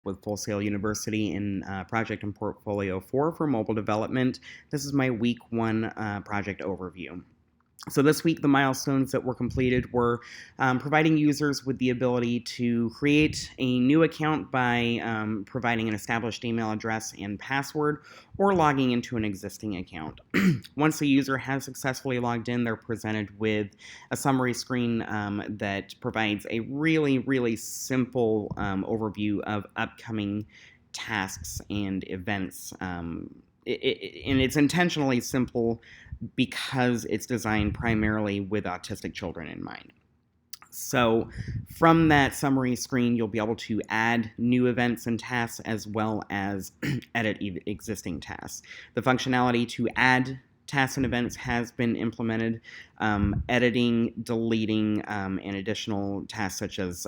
with Full Sail University in Project and Portfolio 4 for mobile development. This is my week 1 project overview. So this week, the milestones that were completed were providing users with the ability to create a new account by providing an established email address and password, or logging into an existing account. Once the user has successfully logged in, they're presented with a summary screen that provides a really simple overview of upcoming tasks and events. And it's intentionally simple because it's designed primarily with autistic children in mind. So from that summary screen, you'll be able to add new events and tasks as well as edit existing tasks. The functionality to add tasks and events has been implemented. Editing, deleting, and additional tasks such as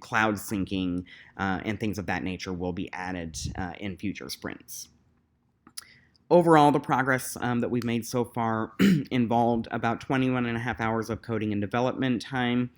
cloud syncing and things of that nature will be added in future sprints. Overall, the progress that we've made so far involved about 21 and a half hours of coding and development time,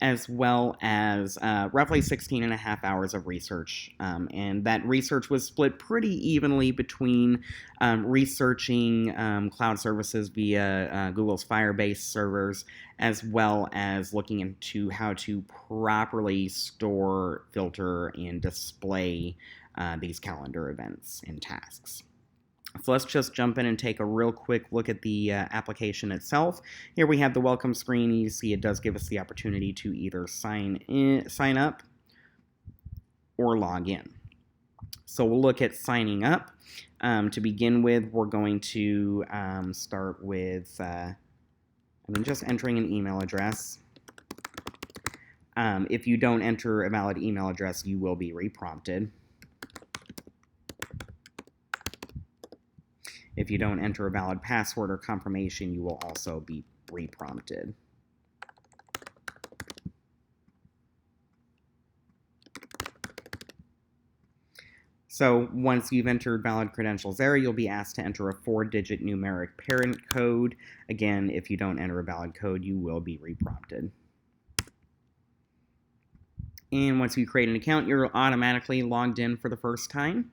as well as roughly 16 and a half hours of research. And that research was split pretty evenly between researching cloud services via Google's Firebase servers, as well as looking into how to properly store, filter, and display these calendar events and tasks. So let's just jump in and take a real quick look at the application itself. Here we have the welcome screen. You see it does give us the opportunity to either sign up or log in. So we'll look at signing up. To begin with, we're going to start with just entering an email address. If you don't enter a valid email address, you will be reprompted. If you don't enter a valid password or confirmation, you will also be reprompted. So once you've entered valid credentials there, you'll be asked to enter a 4-digit numeric parent code. Again, if you don't enter a valid code, you will be reprompted. And once you create an account, you're automatically logged in for the first time.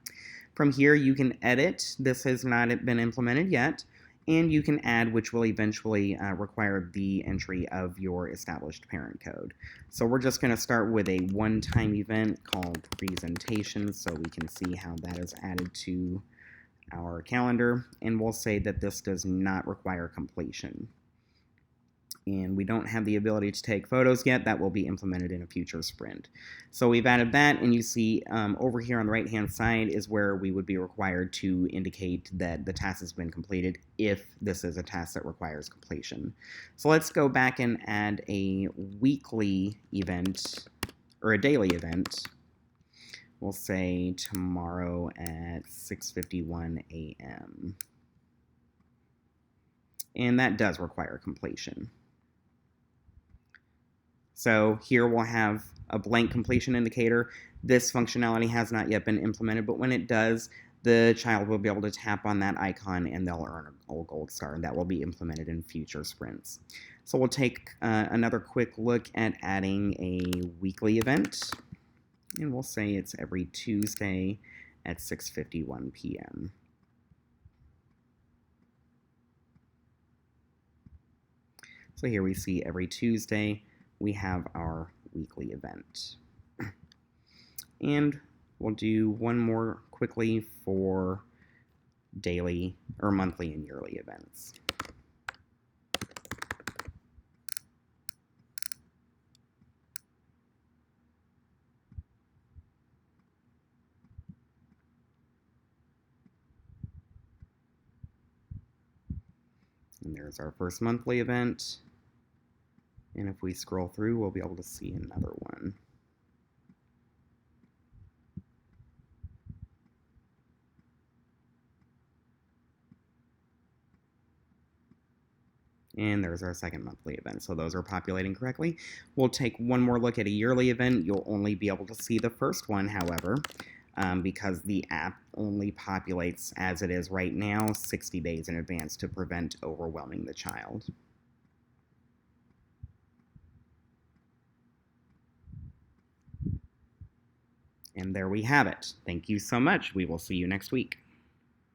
From here, you can edit. This has not been implemented yet. And you can add, which will eventually require the entry of your established parent code. So we're just going to start with a one-time event called Presentation, so we can see how that is added to our calendar. And we'll say that this does not require completion. And we don't have the ability to take photos yet. That will be implemented in a future sprint. So we've added that, and you see over here on the right-hand side is where we would be required to indicate that the task has been completed if this is a task that requires completion. So let's go back and add a weekly event, or a daily event. We'll say tomorrow at 6:51 a.m. And that does require completion. So here we'll have a blank completion indicator. This functionality has not yet been implemented, but when it does, the child will be able to tap on that icon and they'll earn a gold star, and that will be implemented in future sprints. So we'll take another quick look at adding a weekly event, and we'll say it's every Tuesday at 6:51 p.m. So here we see every Tuesday we have our weekly event. And we'll do one more quickly for daily or monthly and yearly events. And there's our first monthly event. And if we scroll through, we'll be able to see another one. And there's our second monthly event. So those are populating correctly. We'll take one more look at a yearly event. You'll only be able to see the first one, however, because the app only populates as it is right now 60 days in advance to prevent overwhelming the child. And there we have it. Thank you so much. We will see you next week.